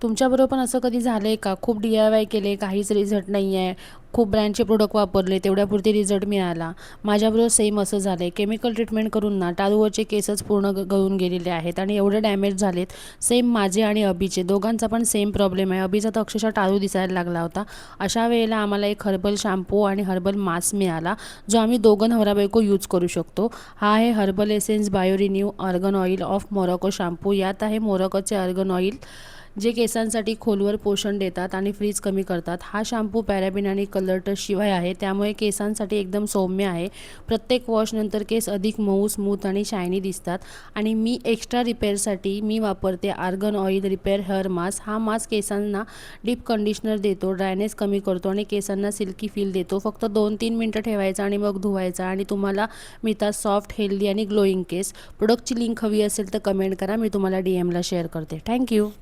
तुमच्याबरोबर पण असं कधी झालं आहे का? खूप DIY केले, काहीच रिझल्ट नाही आहे. खूप ब्रँडचे प्रोडक्ट वापरले, तेवढ्यापुरती रिझल्ट मिळाला. माझ्याबरोबर सेम असं झालं आहे. केमिकल ट्रीटमेंट करून ना टाळूवरचे केसच पूर्ण गळून गेलेले आहेत आणि एवढे डॅमेज झालेत. सेम माझे आणि अभिचे दोघांचा पण सेम प्रॉब्लेम आहे. अभिचा तर अक्षरशः टाळू दिसायला लागला होता. अशा वेळेला आम्हाला एक हर्बल शॅम्पू आणि हर्बल मास्क मिळाला, जो आम्ही दोघं नवरा-बायको यूज करू शकतो. हा आहे Herbal Essence bio renew argan oil of Morocco shampoo. यात आहे मोरोकोचे आर्गन ऑइल, जे केसांसाठी खोलवर पोषण देतात आणि फ्रीज कमी करतात. हा शॅम्पू पॅराबेन आणि कलरटच शिवाय आहे, त्यामुळे केसांसाठी एकदम सौम्य आहे. प्रत्येक वॉशनंतर केस अधिक मऊ, स्मूथ आणि शायनी दिसतात. आणि मी एक्स्ट्रा रिपेअरसाठी मी वापरते argan oil repair hair mask. हा मास्क केसांना डीप कंडिशनर देतो, ड्रायनेस कमी करतो आणि केसांना सिल्की फील देतो. फक्त 2-3 मिनटं ठेवायचा आणि मग धुवायचा आणि तुम्हाला मिळतात सॉफ्ट, हेल्दी आणि ग्लोईंग केस. प्रोडक्टची लिंक हवी असेल तर कमेंट करा, मी तुम्हाला DMला शेअर करते. थँक्यू.